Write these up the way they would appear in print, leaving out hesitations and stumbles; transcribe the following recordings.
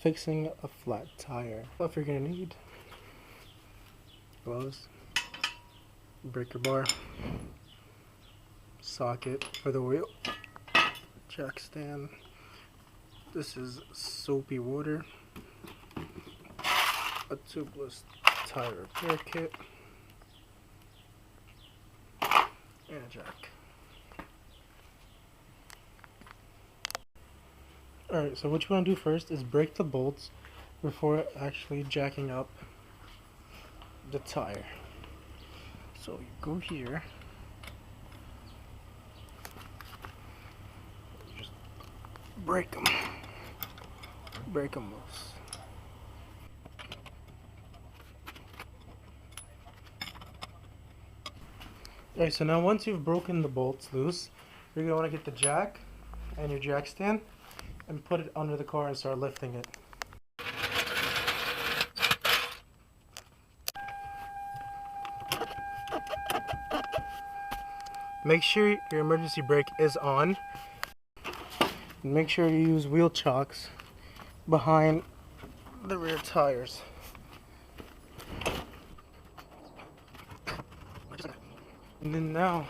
fixing a flat tire. What you're gonna need: gloves, breaker bar, socket for the wheel, jack stand. This is soapy water, a tubeless tire repair kit, and a jack. Alright, so what you want to do first is break the bolts before actually jacking up the tire. So you go here, just break them loose. Alright, so now once you've broken the bolts loose, you're going to want to get the jack and your jack stand and put it under the car and start lifting it. Make sure your emergency brake is on. And make sure you use wheel chocks behind the rear tires. And then now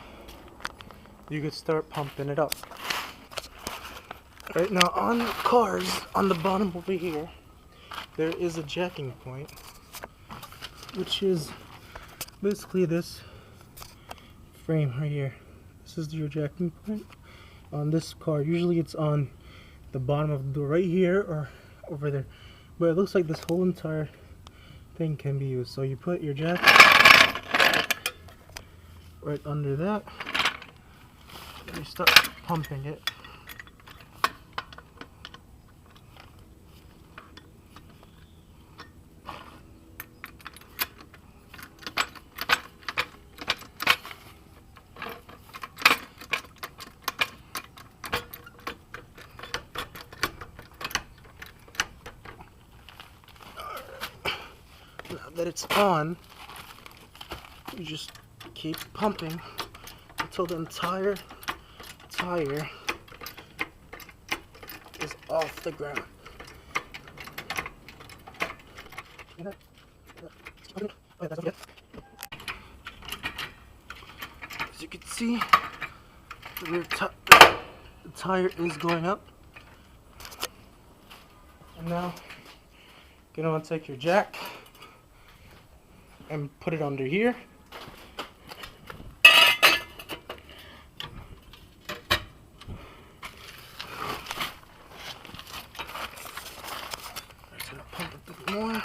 you could start pumping it up. Right now on cars, on the bottom over here, there is a jacking point, which is basically this frame right here. This is your jacking point on this car. Usually it's on the bottom of the door right here or over there, but it looks like this whole entire thing can be used. So you put your jack right under that and you start pumping it. Now that it's on, you just keep pumping until the entire tire is off the ground. As you can see, the tire is going up. And now you're gonna want to take your jack and put it under here. Just gonna pump a bit more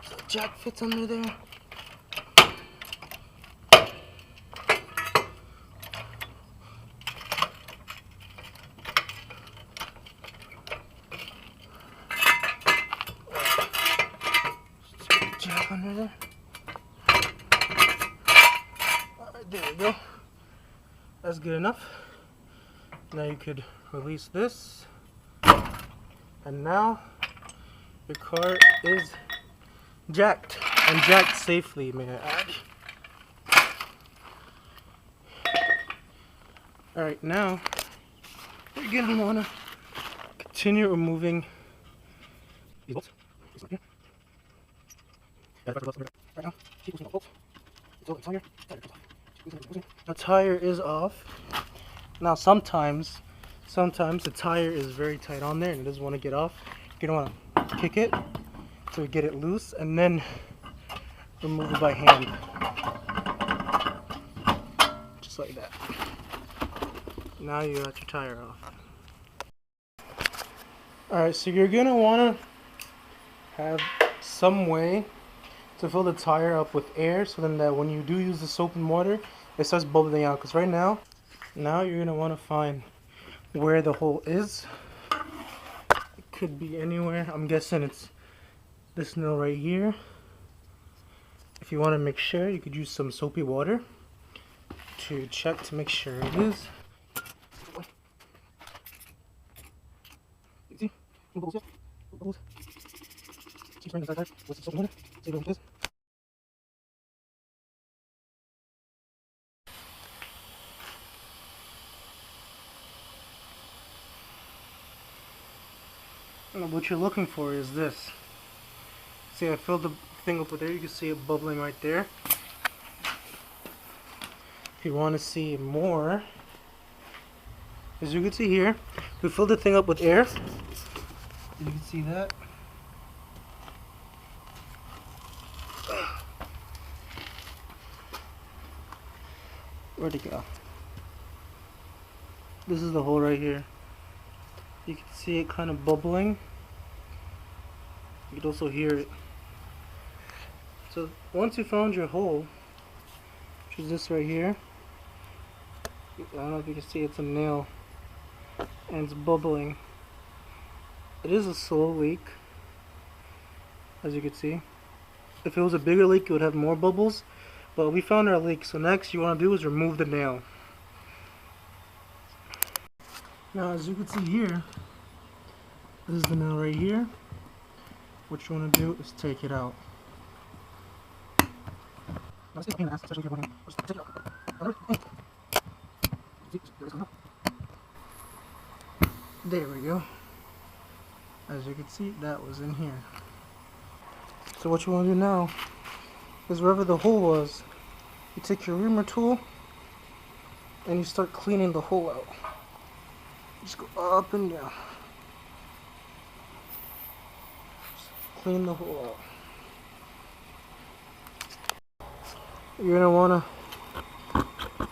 so the jack fits under there. Just get the jack under there. Alright, there we go. That's good enough. Now you could release this. And now your car is jacked, and jacked safely, may I add. Alright, now you're gonna wanna continue removing these bolts. Right now, keep loosening the bolts until the tire comes off. The tire is off. Now sometimes the tire is very tight on there and it doesn't want to get off. You're gonna want to kick it to get it loose and then remove it by hand. Just like that. Now you got your tire off. Alright, so you're gonna want to have some way to fill the tire up with air so then that when you do use the soap and water, it starts bubbling out. Because right now you're gonna want to find where the hole is. It could be anywhere. I'm guessing it's this nail right here. If you want to make sure, you could use some soapy water to check to make sure it is. And what you're looking for is this. See, I filled the thing up with air. You can see it bubbling right there. If you want to see more, as you can see here, we filled the thing up with air. You can see that. Where'd it go? This is the hole right here. You can see it kind of bubbling. You can also hear it. So once you found your hole, which is this right here, I don't know if you can see, it's a nail and it's bubbling. It is a slow leak, as you can see. If it was a bigger leak, it would have more bubbles, but we found our leak. So next you want to do is remove the nail. Now as you can see here, this is the nail right here. What you want to do is take it out. There we go. As you can see, that was in here. So what you want to do now is wherever the hole was, you take your reamer tool and you start cleaning the hole out. Just go up and down. Just clean the hole out. You're going to want to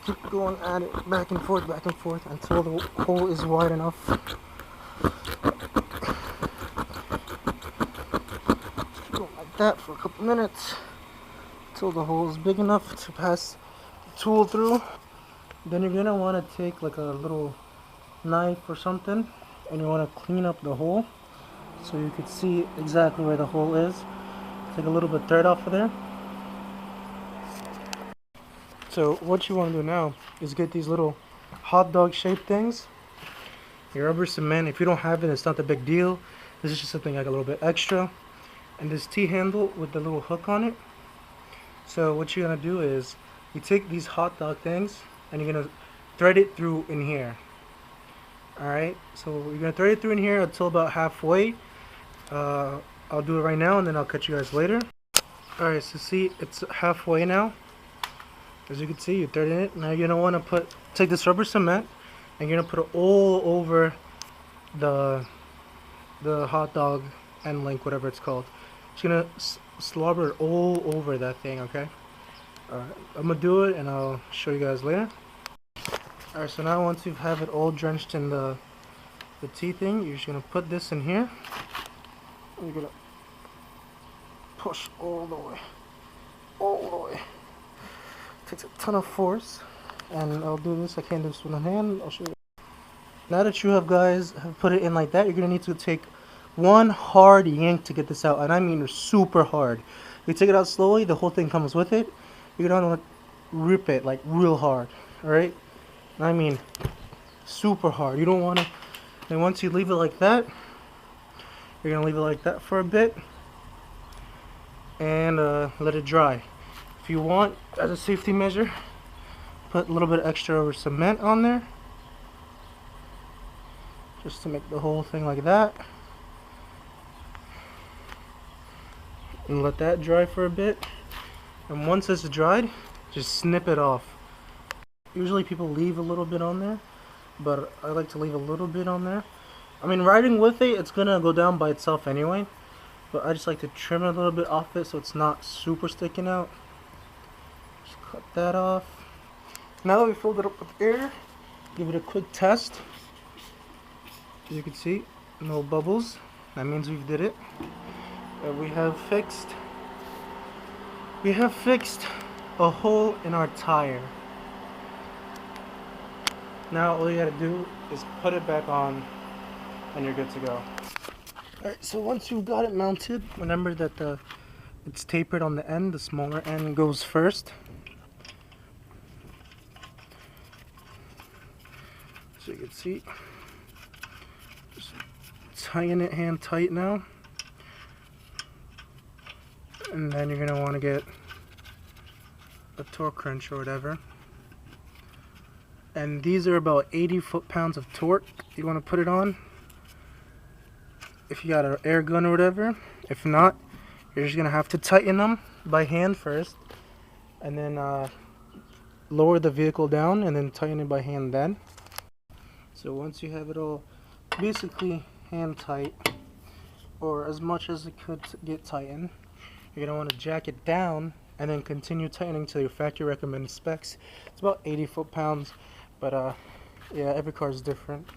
keep going at it back and forth until the hole is wide enough. Keep going like that for a couple minutes until the hole is big enough to pass the tool through. Then you're going to want to take like a little knife or something and you want to clean up the hole so you can see exactly where the hole is. Take a little bit of dirt off of there. So what you want to do now is get these little hot dog shaped things, your rubber cement. If you don't have it, it's not a big deal. This is just something like a little bit extra. And this T-handle with the little hook on it. So what you're going to do is you take these hot dog things and you're going to thread it through in here. Alright, so you're going to thread it through in here until about halfway. I'll do it right now and then I'll catch you guys later. Alright, so see, it's halfway now. As you can see, you thread in it. Now you're going to want to take this rubber cement and you're going to put it all over the hot dog end link, whatever it's called. Just going to slobber it all over that thing, okay? Alright, I'm going to do it and I'll show you guys later. Alright, so now once you have it all drenched in the tea thing, you're just going to put this in here. And you're going to push all the way. All the way. Takes a ton of force. And I'll do this, I can't do this with one hand, I'll show you. Now that you have put it in like that, you're going to need to take one hard yank to get this out. And I mean super hard. If you take it out slowly, the whole thing comes with it. You're going to rip it like real hard. Alright? I mean super hard. You don't want to. And once you leave it like that, you're going to leave it like that for a bit. And let it dry. If you want, as a safety measure, put a little bit extra rubber cement on there. Just to make the whole thing like that. And let that dry for a bit. And once it's dried, just snip it off. Usually people leave a little bit on there, but I like to leave a little bit on there. I mean, riding with it, it's gonna go down by itself anyway, but I just like to trim a little bit off it so it's not super sticking out. Just cut that off. Now that we filled it up with air, give it a quick test. As you can see, no bubbles. That means we've did it. And we have fixed a hole in our tire. Now all you gotta do is put it back on and you're good to go. Alright, so once you've got it mounted, remember that it's tapered on the end. The smaller end goes first. So you can see, just tying it hand tight now. And then you're gonna want to get a torque wrench or whatever. And these are about 80 foot-pounds of torque you want to put it on. if you got an air gun or whatever. If not, you're just gonna have to tighten them by hand first, and then lower the vehicle down, and then tighten it by hand then. So once you have it all basically hand tight, or as much as it could get tightened, you're gonna want to jack it down and then continue tightening to your factory recommended specs. It's about 80 foot-pounds, but yeah, every car is different.